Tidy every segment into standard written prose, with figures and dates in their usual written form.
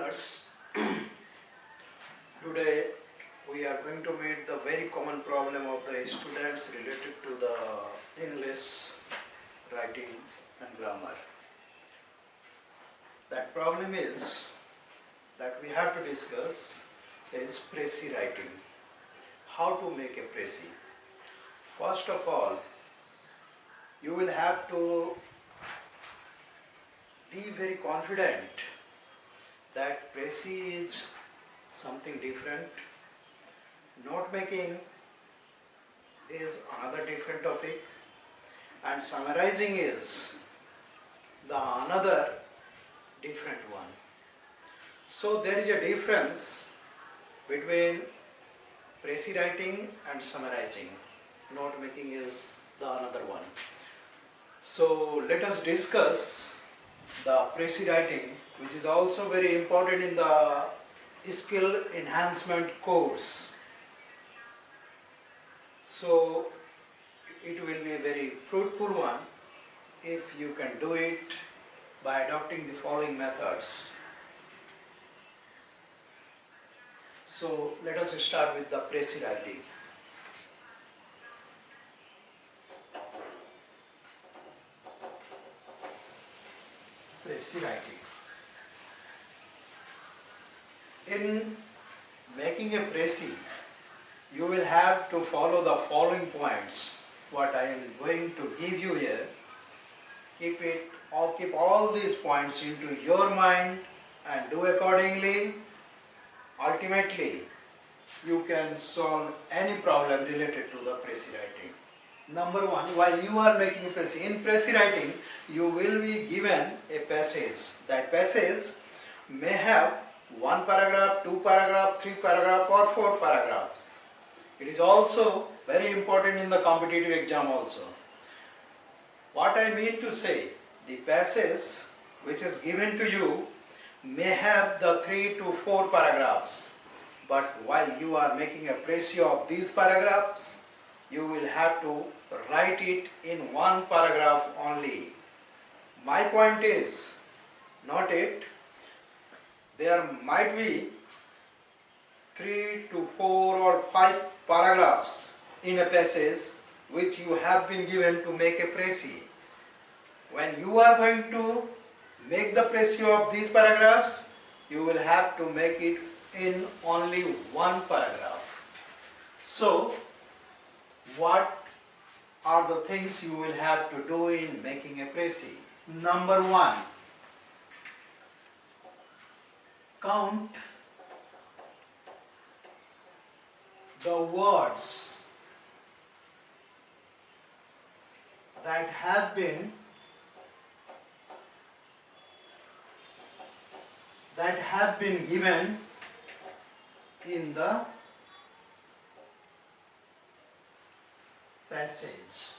learners, today we are going to meet the very common problem of the students related to the English writing and grammar. That problem is that we have to discuss is précis writing. How to make a précis. First of all, you will have to be very confident that précis is something different. Note making is another different topic, and summarizing is the another different one. So there is a difference between précis writing and summarizing. Note making is the another one. So let us discuss the précis writing, which is also very important in the skill enhancement course. So it will be a very fruitful one if you can do it by adopting the following methods. So let us start with the précis writing. Précis writing. In making a précis, you will have to follow the following points. What I am going to give you here, keep all these points into your mind and do accordingly. Ultimately, you can solve any problem related to the précis writing. Number one, while you are making a précis, in précis writing, you will be given a passage. That passage may have one paragraph, two paragraph, three paragraph or four paragraphs. It is also very important in the competitive exam also. What I mean to say, the passage which is given to you may have the 3 to 4 paragraphs, but while you are making a précis of these paragraphs, you will have to write it in one paragraph only. My point is, not it, there might be 3 to 4 or 5 paragraphs in a passage which you have been given to make a précis. When you are going to make the précis of these paragraphs, you will have to make it in only one paragraph. So, what are the things you will have to do in making a précis? Number one, count the words that have been given in the passage.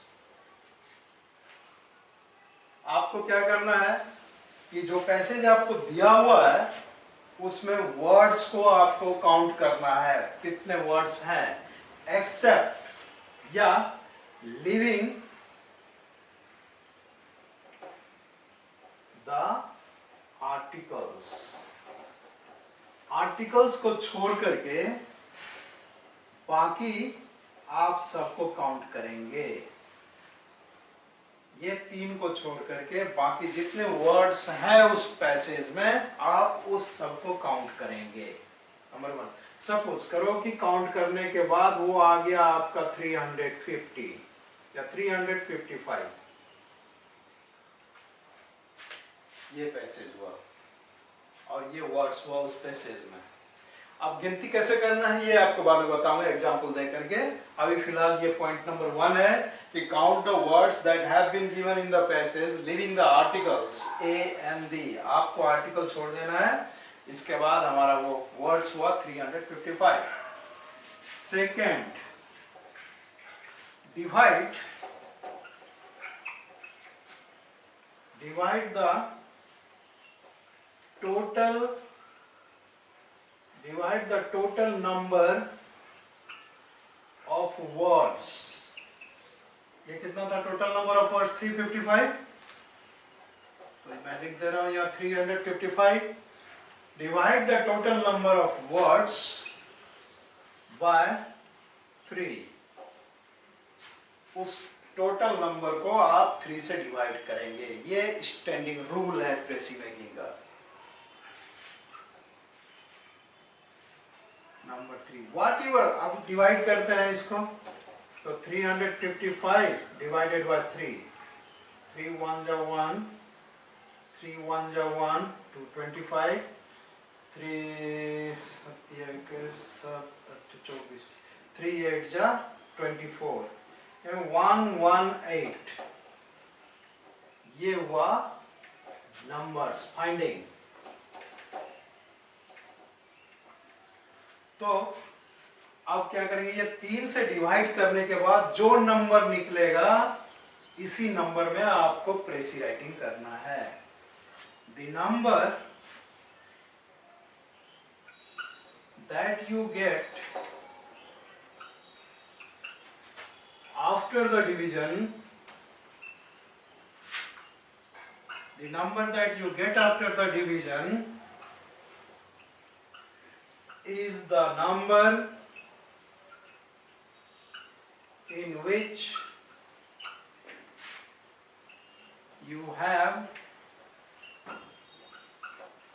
आपको क्या करना है कि जो passage आपको दिया हुआ है उसमें वर्ड्स को आपको काउंट करना है, कितने वर्ड्स हैं, एक्सेप्ट या लिविंग द आर्टिकल्स. आर्टिकल्स को छोड़ करके बाकी आप सबको काउंट करेंगे. ये 3 को छोड़ करके बाकी जितने वर्ड्स हैं उस पैसेज में आप उस सबको काउंट करेंगे. नंबर 1, सपोज करो कि काउंट करने के बाद वो आ गया आपका 350 या 355. ये पैसेज हुआ और ये वर्ड्स हुआ उस पैसेज में. अब गिनती कैसे करना है ये आपको बाद में बताऊंगा एग्जांपल दे करके. अभी फिलहाल ये पॉइंट नंबर 1 है कि count the words that have been given in the passage living the articles A and B. आपको आर्टिकल छोड़ देना है. इसके बाद हमारा वो वर्ड्स हुआ 355. Second, divide the total number of words. ये कितना था टोटल नंबर ऑफ वर्ड्स? 355. तो मैं लिख दे रहा हूं यहाँ 355 Divide the total number of words by 3. उस टोटल नंबर को आप 3 से डिवाइड करेंगे। ये स्टैंडिंग रूल है प्रेसी मेकिंग का। नंबर 3 व्हाट एवर, अब डिवाइड करते हैं इसको। तो 355 डिवाइडेड बाय 3, 3 1 जा 1, 3 1 जा 1, 225, 3 7 7 8 24, 3 8 जा 24, 118। ये हुआ नंबर्स फाइंडिंग। तो अब क्या करेंगे, ये 3 से डिवाइड करने के बाद जो नंबर निकलेगा इसी नंबर में आपको प्रेसी राइटिंग करना है। The number that you get after the division, the number that you get after the division is the number in which you have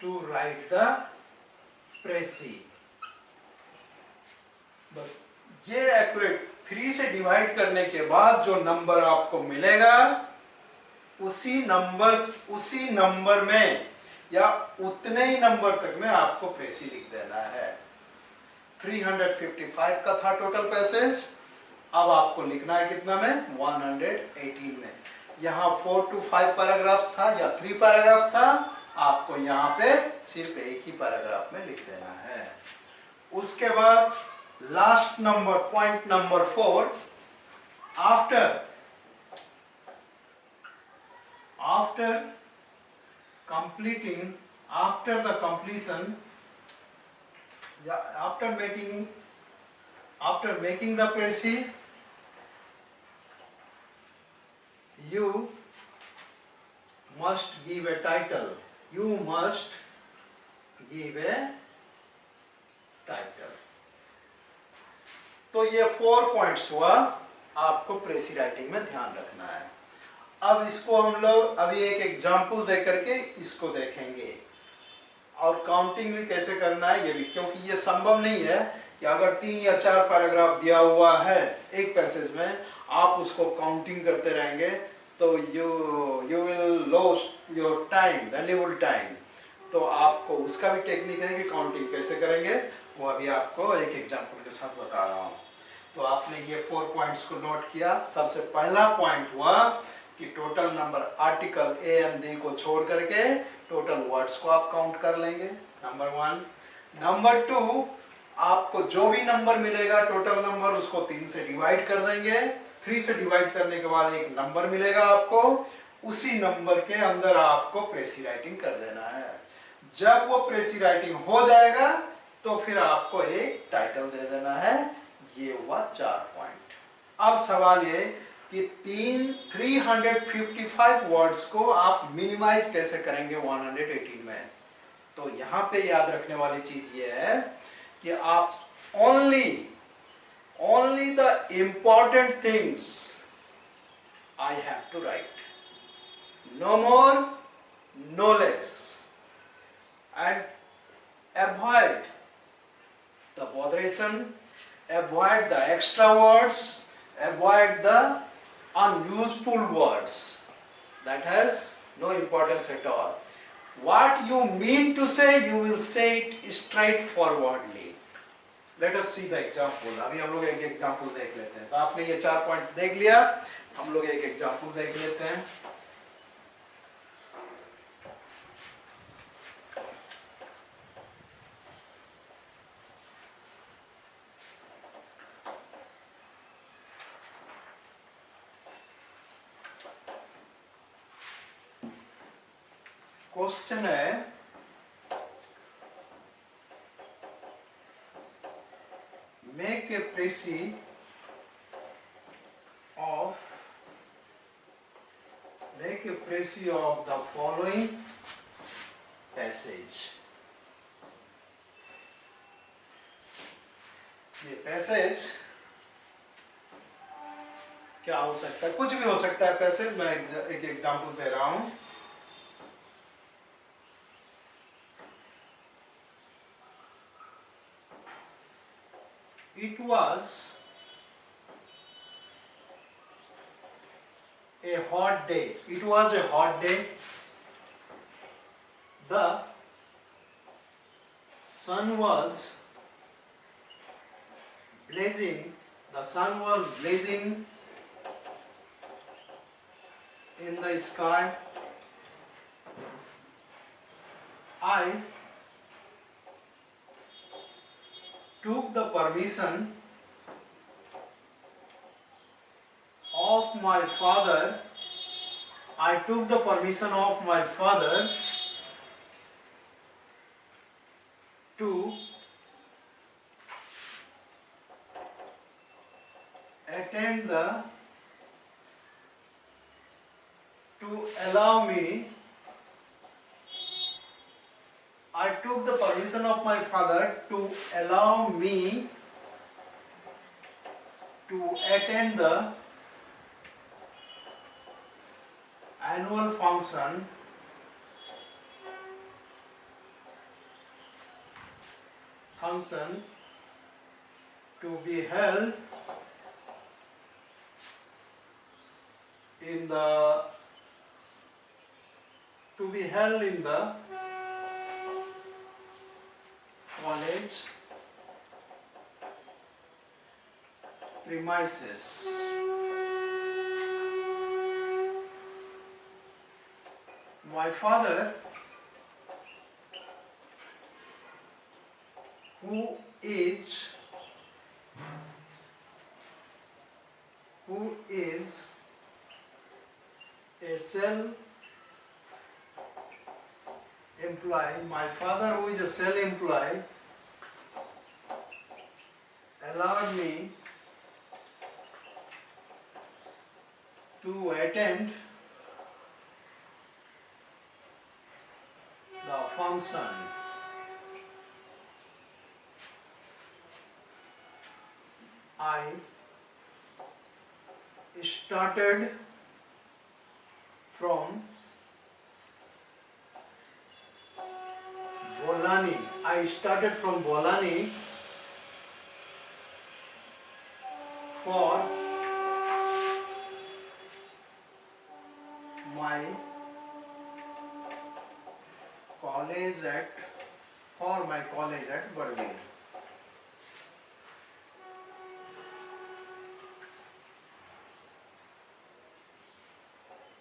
to write the précis। बस ये एक्यूरेट 3 से divide करने के बाद जो नंबर आपको मिलेगा उसी नंबर में या उतने ही नंबर तक में आपको प्रेसी लिख देना है। 355 का था टोटल पैसेज, अब आपको लिखना है कितना में, 118 में। यहाँ 4 to 5 पैराग्राफ्स था या 3 पैराग्राफ्स था, आपको यहाँ पे सिर्फ एक ही पैराग्राफ में लिख देना है। उसके बाद last number, point number 4, after completing, after the completion, after making the précis, you must give a title, you must give a title। तो ये 4 पॉइंट्स हुआ, आपको प्रेसी राइटिंग में ध्यान रखना है। अब इसको हम लोग अभी एक एग्जाम्पल दे करके इसको देखेंगे और काउंटिंग भी कैसे करना है ये भी, क्योंकि ये संभव नहीं है कि अगर 3 या 4 पैराग्राफ दिया हुआ है एक पैसेज में, आप उसको काउंटिंग करते रहेंगे तो you will loss your time, valuable time. तो आपको उसका भी टेक्निक है कि काउंटिंग कैसे करेंगे, वो अभी आपको एक एग्जाम्पल के साथ बता रहा हूँ। तो आपने ये 4 पॉइंट्स को नोट किया। सबसे पहला पॉइंट हुआ कि total number article A and D को छोड़ करके टोटल वर्ड्स को आप काउंट कर लेंगे, नंबर 1। नंबर 2, आपको जो भी नंबर मिलेगा टोटल नंबर, उसको 3 से डिवाइड कर देंगे। 3 से डिवाइड करने के बाद एक नंबर मिलेगा आपको, उसी नंबर के अंदर आपको प्रेसी राइटिंग कर देना है। जब वो प्रेसी राइटिंग हो जाएगा तो फिर आपको एक टाइटल दे देना है। ये हुआ 4 पॉइंट। अब सवाल ये कि 355 वर्ड्स को आप मिनिमाइज कैसे करेंगे 118 में। तो यहां पे याद रखने वाली चीज ये है कि आप only the important things I have to write, no more, no less, and avoid the botheration, avoid the extra words, avoid the unuseful words that has no importance at all. What you mean to say, you will say it straightforwardly. Let us see the example. अभी हम लोग एक example देख लेते हैं। तो आपने ये 4 पॉइंट देख लिया, हम लोग एक एग्जाम्पल देख लेते हैं। क्वेश्चन है, make a précis of the following passage। ये पैसेज क्या हो सकता है, कुछ भी हो सकता है पैसेज। मैं एक एग्जांपल दे रहा हूं। It was a hot day. It was a hot day. The sun was blazing. The sun was blazing in the sky. I took the permission of my father. I took the permission of my father to attend the, to allow me. I took the permission of my father to allow me to attend the annual function to be held in the college premises. My father, who is a self-employed, my father who is a self-employed allowed me to attend the function. I started from Bolani. I started from Bolani for my college at Burwell.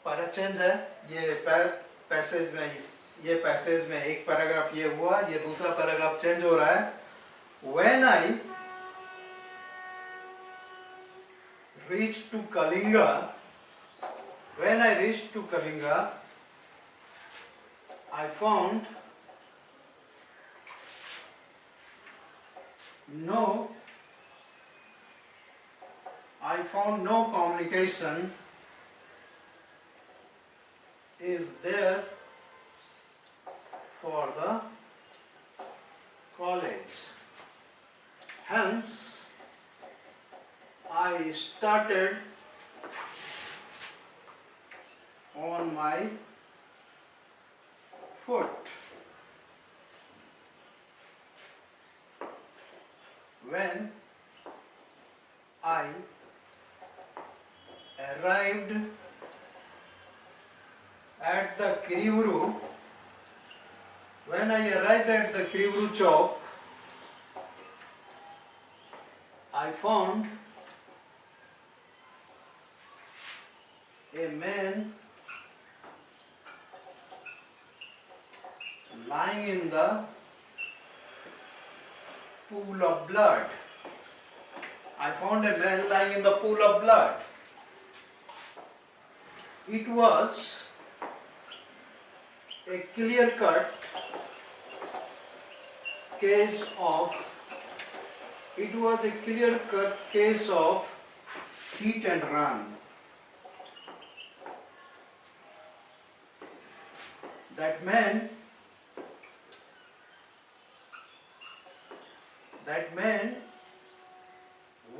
Para change है। ये passage में ये passage में एक paragraph ये हुआ, ये दूसरा पैराग्राफ चेंज हो रहा है। When I reached to Kalinga, I found no communication is there for the college. Hence, I started on my foot. When I arrived at the Kirivuru, chowk, I found a man lying in the pool of blood. It was a clear-cut case of hit and run. That man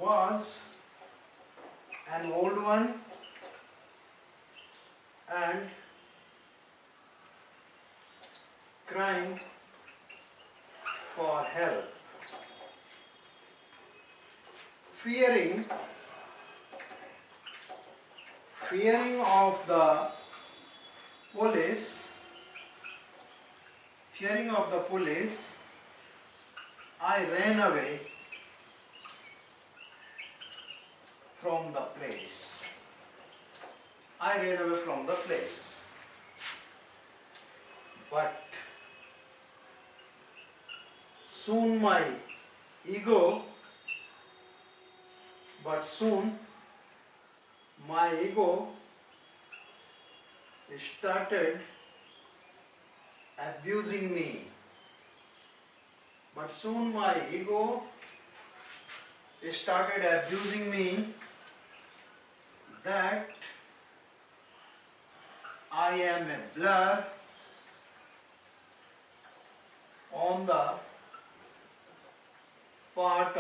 was an old one and crying for help. Fearing of the police, I ran away from the place. But soon my ego started abusing me. That I am a blur on the part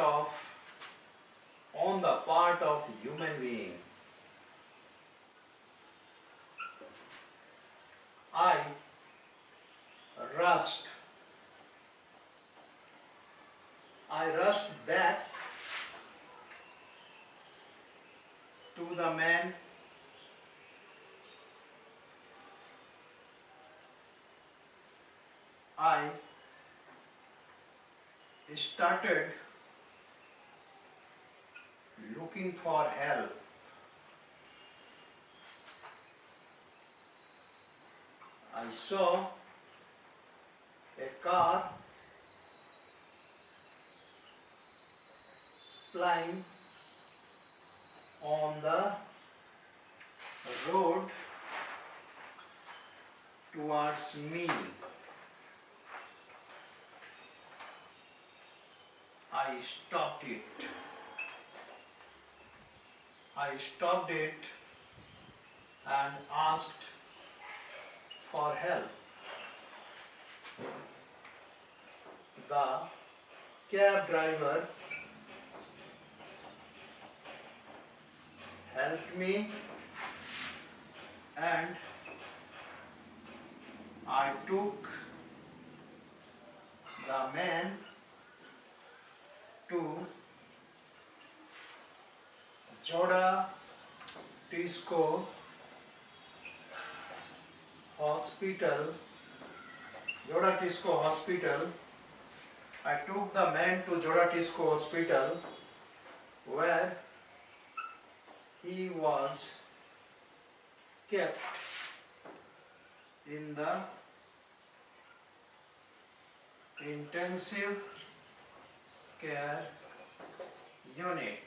of human being. I rushed back to the man I started looking for help. I saw a car plying on the road towards me. I stopped it and asked for help. The cab driver helped me and I took the man to Joda Tisco Hospital. I took the man to Joda Tisco Hospital where he was kept in the intensive care unit.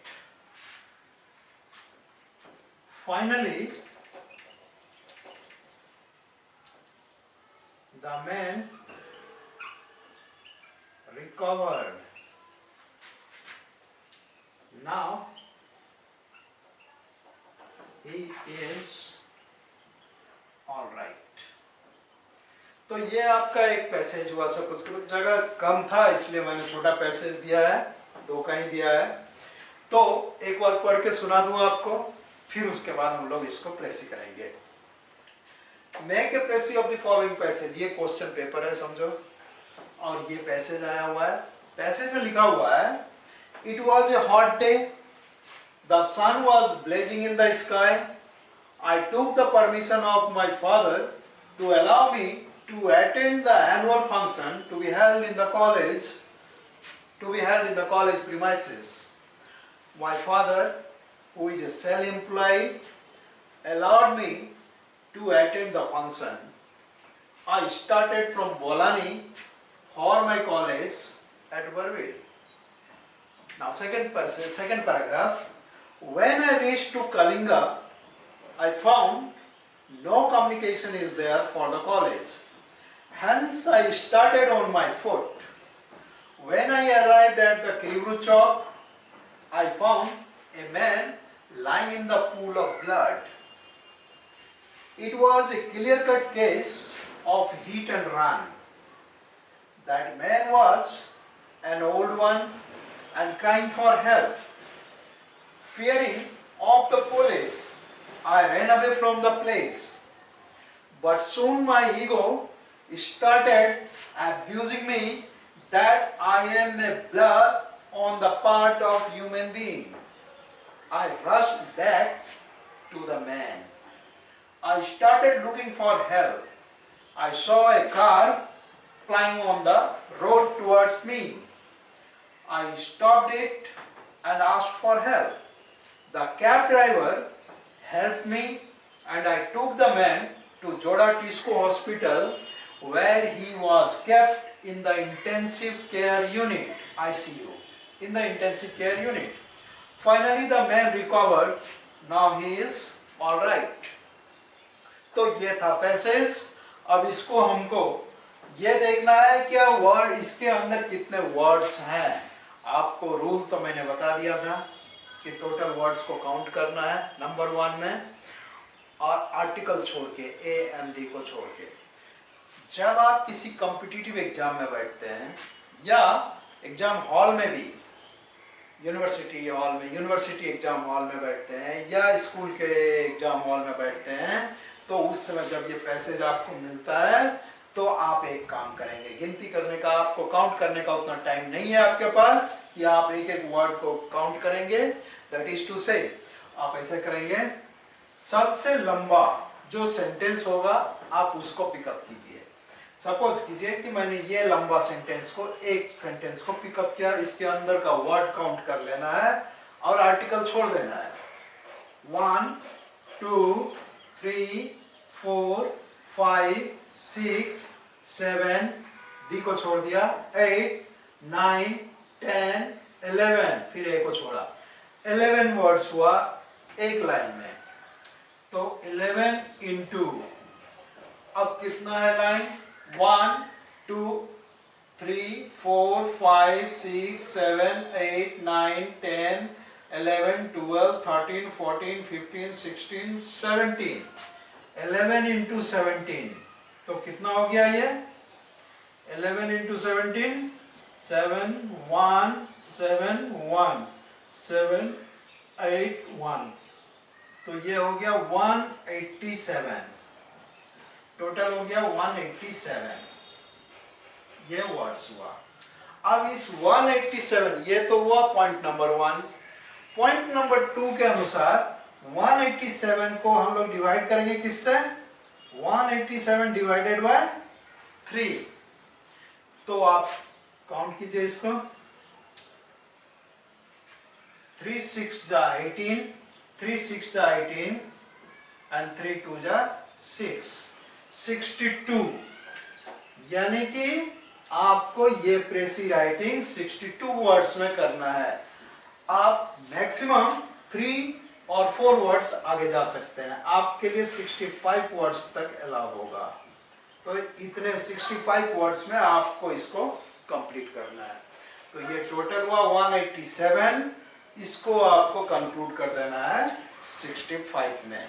Finally, the man recovered. Now he is all right. तो ये आपका एक passage हुआ। सब कुछ जगह कम था इसलिए मैंने छोटा पैसेज दिया है, 2 का ही दिया है। तो एक बार पढ़ के सुना दूं आपको, फिर उसके बाद हम लोग इसको प्रेसी करेंगे। Make a precis of the following passage. ये क्वेश्चन पेपर है समझो, और ये पैसेज आया हुआ है। पैसेज में लिखा हुआ है, it was a hot day, the sun was blazing in the sky, I took the permission of my father to allow me to attend the annual function to be held in the college premises. My father, who is a self-employed, allowed me to attend the function. I started from Bolani for my college at Burville. Now second paragraph. When I reached to Kalinga, I found no communication is there for the college. Hence I started on my foot. When I arrived at the Kiribru Chowk, I found a man lying in the pool of blood. It was a clear-cut case of hit and run. That man was an old one and crying for help. Fearing of the police, I ran away from the place. But soon my ego started abusing me that I am a blur on the part of human being. I rushed back to the man. I started looking for help. I saw a car flying on the road towards me. I stopped it and asked for help. The cab driver helped me and I took the man to Joda Tisco Hospital, where he was kept in the intensive care unit, ICU, in the intensive care unit. Finally the man recovered. Now he is all right. तो ये था passage. अब इसको हमको ये देखना है कि वर्ड, इसके अंदर कितने वर्ड्स हैं. आपको रूल तो मैंने बता दिया था कि टोटल वर्ड्स को काउंट करना है नंबर 1 में, और आर्टिकल छोड़ के, ए एंड दी को छोड़ के. जब आप किसी कॉम्पिटिटिव एग्जाम में बैठते हैं या एग्जाम हॉल में भी, यूनिवर्सिटी हॉल में, यूनिवर्सिटी एग्जाम हॉल में बैठते हैं या स्कूल के एग्जाम हॉल में बैठते हैं, तो उस समय जब ये पैसेज आपको मिलता है तो आप एक काम करेंगे. गिनती करने का, आपको काउंट करने का उतना टाइम नहीं है आपके पास कि आप एक एक वर्ड को काउंट करेंगे. दैट इज टू से, आप ऐसे करेंगे, सबसे लंबा जो सेंटेंस होगा आप उसको पिकअप कीजिए. सपोज कीजिए कि मैंने ये लंबा सेंटेंस को, एक सेंटेंस को पिकअप किया, इसके अंदर का वर्ड काउंट कर लेना है और आर्टिकल छोड़ देना है. 1 2 3 4 5 6 7, डी को छोड़ दिया, 8 9 10 11, फिर ए को छोड़ा, 11 वर्ड्स हुआ एक लाइन में. तो 11 इंटू, अब कितना है लाइन, 1 2 3 4 5 6 7 8 9 10 11 12 13 14 15 16 17. 11 इंटू 17, तो कितना हो गया ये, 11 इंटू 17, 7 1 7 1 7 8 1, तो ये हो गया 187. टोटल हो गया 187. ये वर्ड्स हुआ. अब इस 187, ये तो हुआ पॉइंट नंबर 1. पॉइंट नंबर 2 के अनुसार 187 को हम लोग डिवाइड करेंगे किससे, 187 डिवाइडेड बाय 3. तो आप काउंट कीजिए इसको, 3 6 जा 18, 3 6 जा 18 एंड 3 2 जा 6, 62. यानी कि आपको ये प्रेसी राइटिंग 62 वर्ड्स में करना है. आप मैक्सिमम 3 और 4 वर्ड्स आगे जा सकते हैं. आपके लिए 65 वर्ड्स तक अलाउ होगा. तो इतने 65 वर्ड्स में आपको इसको कंप्लीट करना है. तो ये टोटल हुआ 187. इसको आपको कंक्लूड कर देना है 65 में.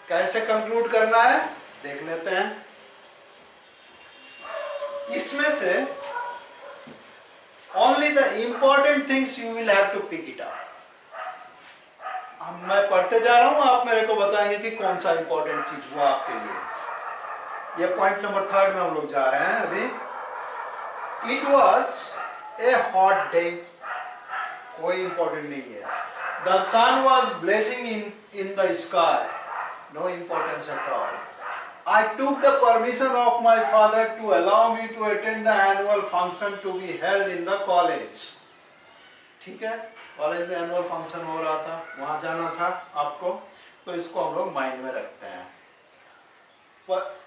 कैसे कंक्लूड करना है देख लेते हैं. इसमें से only the important things you will have to pick it up. मैं पढ़ते जा रहा हूं, आप मेरे को बताएंगे कि कौन सा इंपॉर्टेंट चीज हुआ आपके लिए. ये पॉइंट नंबर 3 में हम लोग जा रहे हैं अभी. It was a hot day, कोई इंपॉर्टेंट नहीं है. The sun was blazing in the sky, no importance at all. I took the permission of my father to allow me to attend the annual function to be held in the college. ठीक है, college में annual function हो रहा था, वहां जाना था आपको, तो इसको हम लोग माइंड में रखते हैं.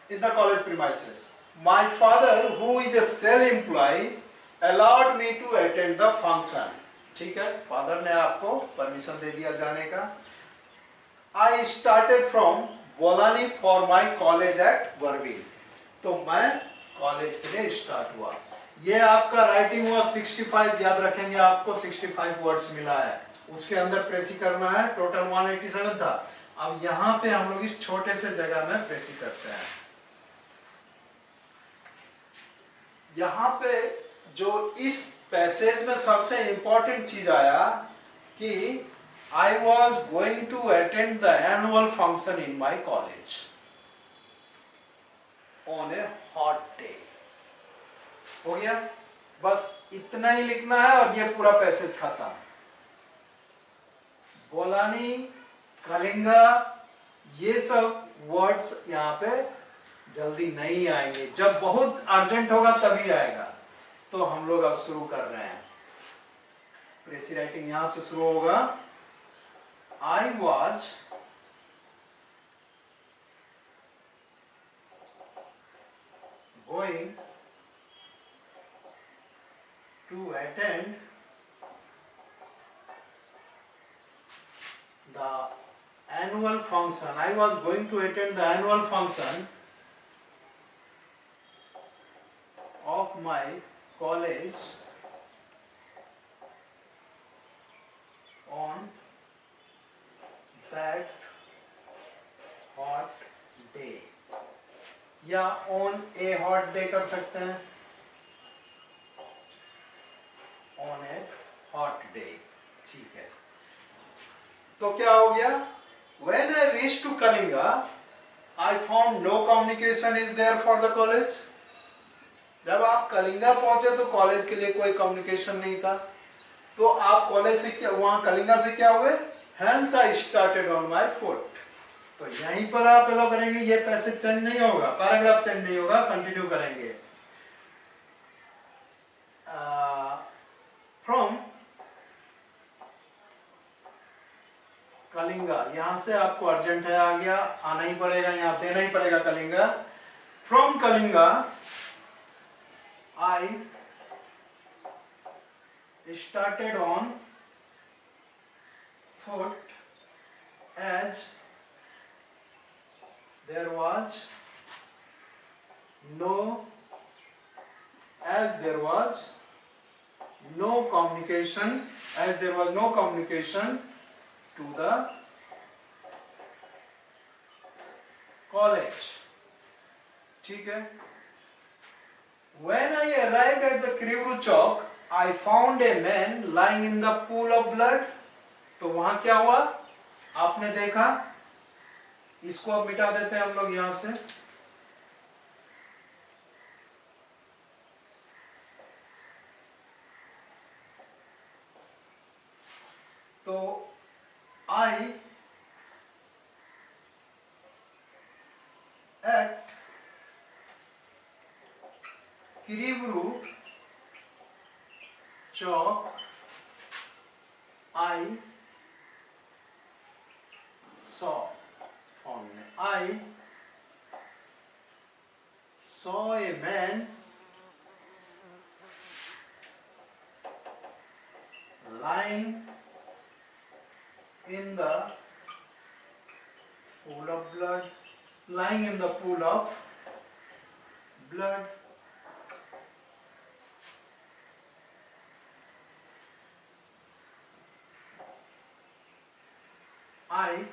In the college premises, my father, who is a self-employed, allowed me to attend the function. ठीक है, फादर ने आपको परमिशन दे दिया जाने का. I started from बोलानी फॉर माई कॉलेज एट वर्विल. तो मैं कॉलेज के लिए स्टार्ट हुआ. ये आपका राइटिंग हुआ 65. याद रखेंगे आपको 65 वर्ड्स मिला है, उसके अंदर प्रेसी करना है. टोटल 187 था. अब यहाँ पे हम लोग इस छोटे से जगह में प्रेसी करते हैं. यहाँ पे जो इस पैसेज में सबसे इंपॉर्टेंट चीज आया कि I was going to attend the annual function in my college on a hot day. हो गया, बस इतना ही लिखना है और ये पूरा पैसेज खत्म। बोलानी, कलिंगा, ये सब वर्ड्स यहाँ पे जल्दी नहीं आएंगे, जब बहुत अर्जेंट होगा तभी आएगा। तो हम लोग अब शुरू कर रहे हैं। प्रेसी राइटिंग यहां से शुरू होगा। I was going to attend the annual function. I was going to attend the annual function of my college on that hot day, या on a hot day कर सकते हैं, on a hot day, ठीक है। तो क्या हो गया? When I reached to Kalinga, I found no communication is there for the college. जब आप कलिंगा पहुंचे तो कॉलेज के लिए कोई कम्युनिकेशन नहीं था। तो आप कॉलेज से क्या, वहां कलिंगा से क्या हुए? Hence I started on my foot. तो यहीं पर आप एलो करेंगे, ये पैसेज चेंज नहीं होगा, पैराग्राफ चेंज नहीं होगा, कंटिन्यू करेंगे। फ्रॉम कलिंगा, यहां से आपको अर्जेंट है, आ गया, आना ही पड़ेगा, यहां देना ही पड़ेगा Kalinga. From Kalinga I started on foot as there was no communication, to the college, ठीक है। When I arrived at the Kiriburu Chowk, I found a man lying in the pool of blood. तो वहां क्या हुआ? आपने देखा, इसको अब मिटा देते हैं हम लोग यहां से। तो I at Kiriburu Chowk, I saw a man lying in the pool of blood, I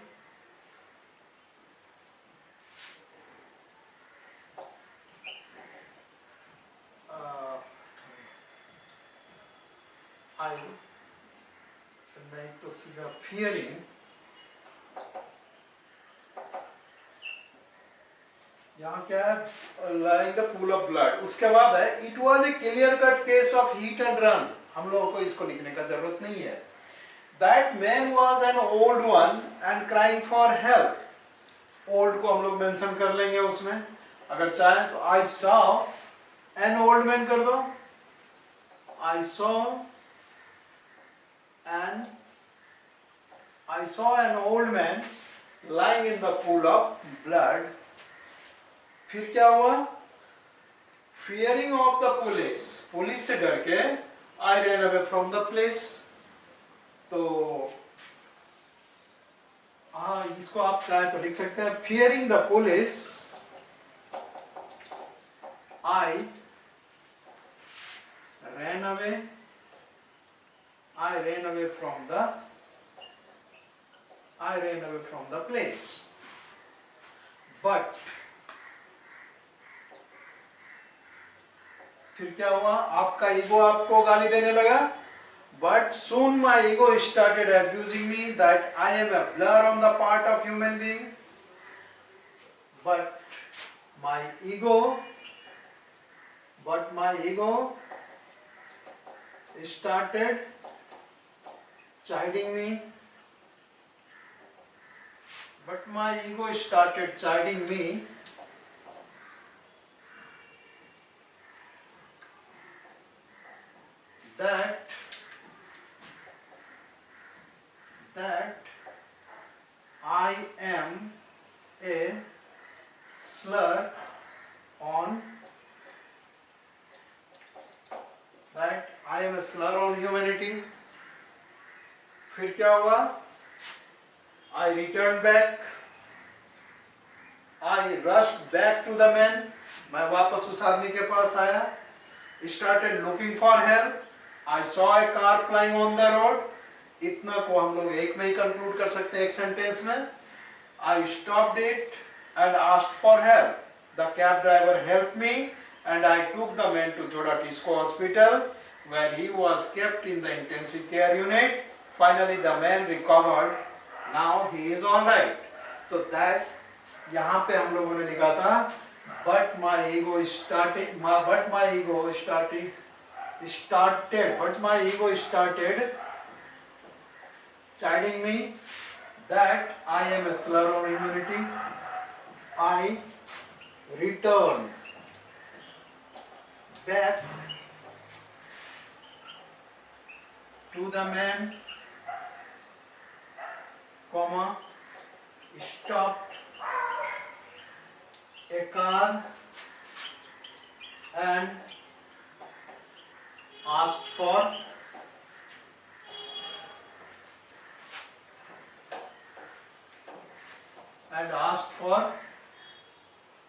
नहीं तो सीधा fearing यहाँ क्या है? Lying the pool of blood। उसके बाद है it was a clear cut case of hit and run। हम लोगों को इसको लिखने का जरूरत नहीं है। That man was an old one and crying for help। old को हम लोग मेंशन कर लेंगे उसमें, अगर चाहें तो I saw an old man कर दो, I saw an old man lying in the pool of blood। फिर क्या हुआ? Fearing of the police, police से डर के I ran away from the place। तो हाँ, इसको आप चाहे तो लिख सकते हैं Fearing the police, I ran away from the place। But फिर क्या हुआ? आपका ईगो आपको गाली देने लगा। But soon my ego started abusing me that I am a blur on the part of human being. But my ego, started chiding me. But my ego started chiding me that I am a slur on humanity. फिर क्या हुआ? I returned back. I rushed back to the man. मैं वापस उस आदमी के पास आया. Started looking for help. I saw a car flying on the road. इतना को हम लोग एक में ही कंक्लूड कर सकते हैं एक सेंटेंस में. I stopped it and asked for help. The cab driver helped me and I took the man to Joda Tisco Hospital where he was kept in the intensive care unit. Finally the man recovered. Now he is all right. तो that यहाँ पे हम लोगों ने लिखा था but my ego started chiding me that I am a slur on humanity. I returned back to the man, stopped a car and asked for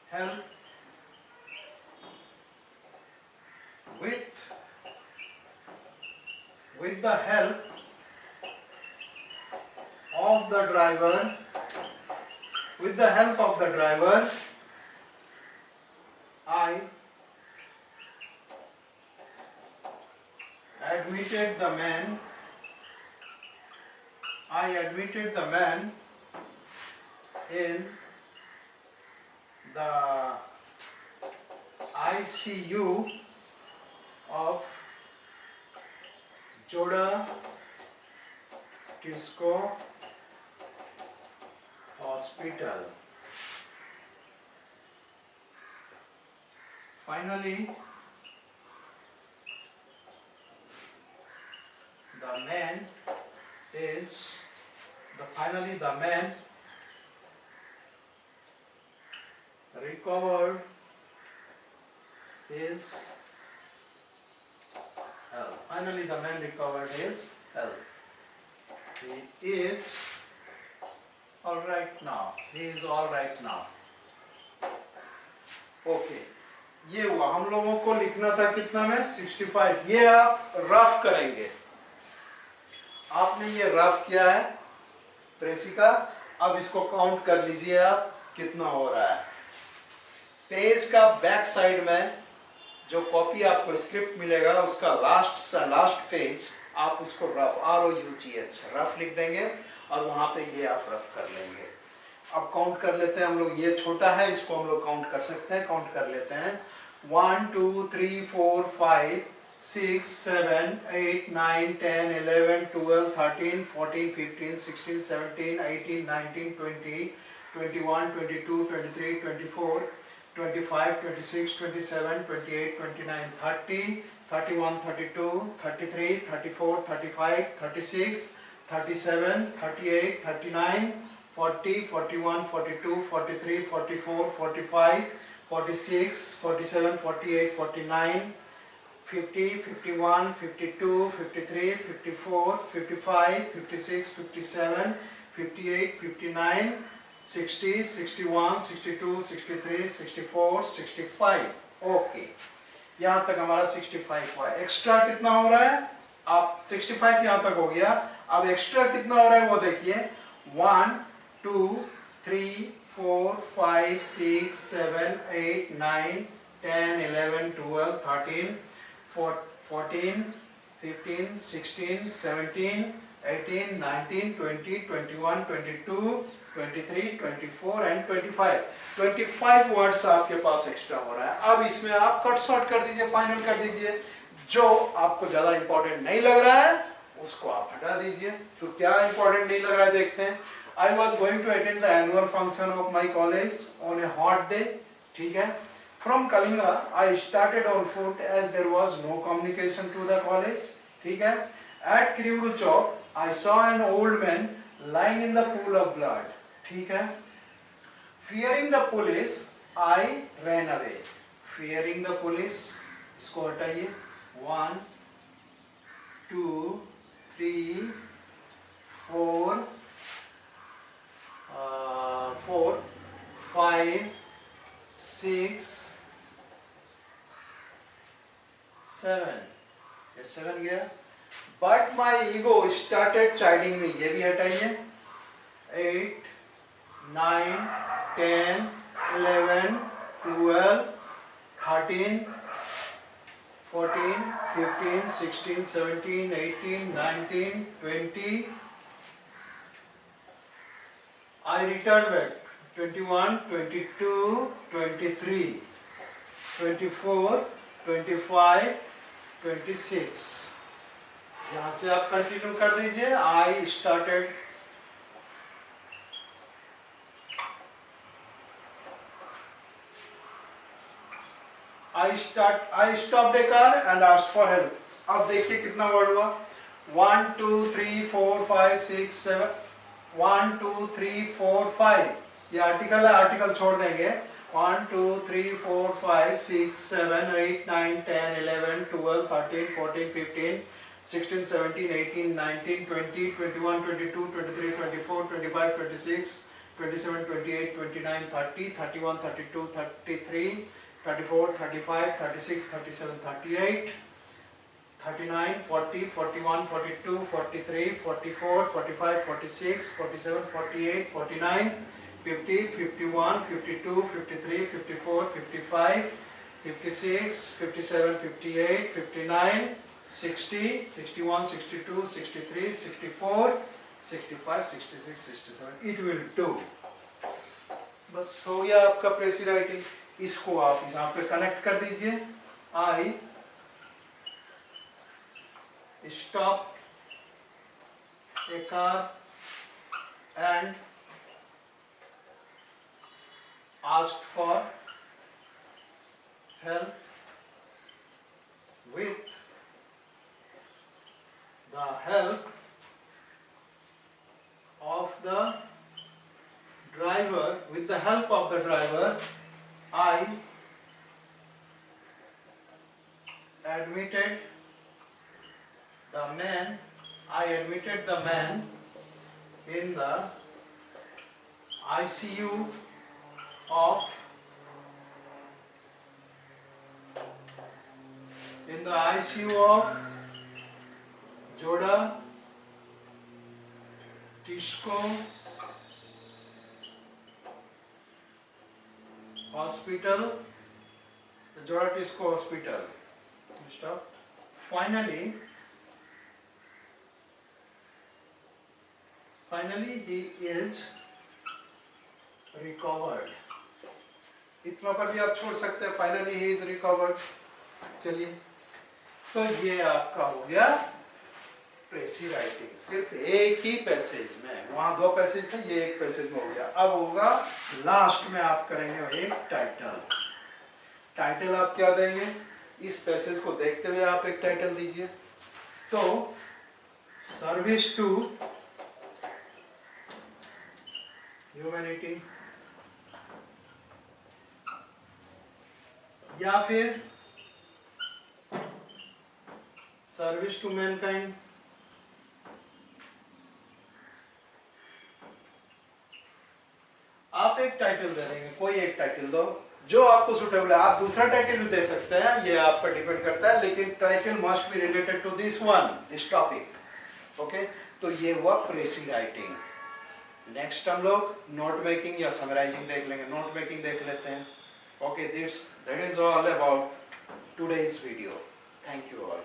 help with the help of the driver. With the help of the driver, I admitted the man in the ICU of Joda Tisco Hospital. Finally, the man recovered his health. He is all right now. Okay. ये हुआ. हम लोगों को लिखना था कितना में 65. ये आप रफ करेंगे. आपने ये रफ किया है प्रेसिका. अब इसको काउंट कर लीजिए आप कितना हो रहा है. पेज का बैक साइड में जो कॉपी आपको स्क्रिप्ट मिलेगा उसका लास्ट पेज आप उसको रफ ROUGH रफ लिख देंगे और वहां पे ये आप रफ कर लेंगे. अब काउंट कर लेते हैं हम लोग. ये छोटा है इसको हम लोग काउंट कर सकते हैं. काउंट कर लेते हैं. 1 2 3 4 5 6 7 8 9 10 11 12 13 14 15 16 17 18 19 20 21 22 23 24 25 26 27 28 29 30 31 32 33 34 35 36 37 38 39 40 41 42 43 44 45 46 47 48 49 50 51 52 53 54 55 56 57 58 59 60 61 62 63 64 65. ओके, यहाँ तक हमारा 65 हुआ. एक्स्ट्रा कितना हो रहा है? आप 65 यहाँ तक हो गया. अब एक्स्ट्रा कितना हो रहा है वो देखिए. 1 2 3 4 5 6 7 8 9 10 11 12 13 14 15, 16, 17, 18, 19, 20, 21, 22, 23, 24 एंड 25. 25 वर्ड्स आपके पास एक्स्ट्रा हो रहा है. अब इसमें आप कट शॉर्ट कर दीजिए, फाइनल कर दीजिए. जो आपको ज्यादा इंपॉर्टेंट नहीं लग रहा है उसको आप हटा दीजिए. तो क्या इंपॉर्टेंट नहीं लग रहा है देखते हैं. I was going to attend the annual function of my college on a hot day. ठीक है. From Kalinga, I started on foot as there was no communication to the college. ठीक है. At Kiruru Chowk, I saw an old man lying in the pool of blood. ठीक है. Fearing the police, I ran away. Fearing the police, इसको हटाइए. 1, 2, 3, 4, 4, 5, 6, 7. ये 7 गया. But my ego started chiding me. ये भी हटाइए. 8, 9, 10, 11, 12, 13, 14, 15, 16, 17, 18, 19, 20. I returned back. 21, 22, 23, 24, 25, 26. यहाँ से आप कंटिन्यू कर दीजिए. I started. I stopped a car and asked for help. अब देखिए कितना वर्ड हुआ. 1, 2, 3, 4, 5, 6, 7. 1, 2, 3, 4, 5. ये आर्टिकल है, आर्टिकल छोड़ देंगे. 1, 2, 3, 4, 5, 6, 7, 8, 9, 10, 11, 12, 13, 14, 15, 16, 17, 18, 19, 20, 21, 22, 23, 24, 25, 26, 27, 28, 29, 30, 31, 32, 33, 34, 35, 36, 37, 38, 39, 40, 41, 42, 43, 44, 45, 46, 47, 48, 49, 50, 51, 52, 53, 54, 55, 56, 57, 58, 59, 60, 61, 62, 63, 64, 65, 66, 67. It will do. बस हो गया आपका प्रेसी राइटिंग. इसको आप यहाँ पे कनेक्ट कर दीजिए. I stopped a car and asked for help with the help of the driver. With the help of the driver, I admitted the man in the ICU of Joda Tisco Hospital. Joda Tisco Hospital. Stop. Finally he is recovered. इतना पर भी आप छोड़ सकते हैं. Finally he is recovered. चलिए, तो ये आपका हो गया प्रेसी राइटिंग. सिर्फ एक ही पैसेज में. वहां 2 पैसेज थे, ये एक पैसेज में हो गया. अब होगा लास्ट में आप करेंगे एक टाइटल. टाइटल आप क्या देंगे? इस पैसेज को देखते हुए आप एक टाइटल दीजिए. तो सर्विस टू ह्यूमैनिटी, या फिर सर्विस टू मैनकाइंड. आप एक टाइटल दे देंगे. कोई एक टाइटल दो जो आपको सुटेबल है. आप दूसरा टाइटल भी दे सकते हैं, ये आप पर डिपेंड करता है. लेकिन title must be related to this one, this topic. Okay, तो ये हुआ प्रेसी राइटिंग. नेक्स्ट हम लोग नोट मेकिंग या समराइजिंग देख लेंगे. नोट मेकिंग देख लेते हैं. Okay, that is all about today's video. Thank you all.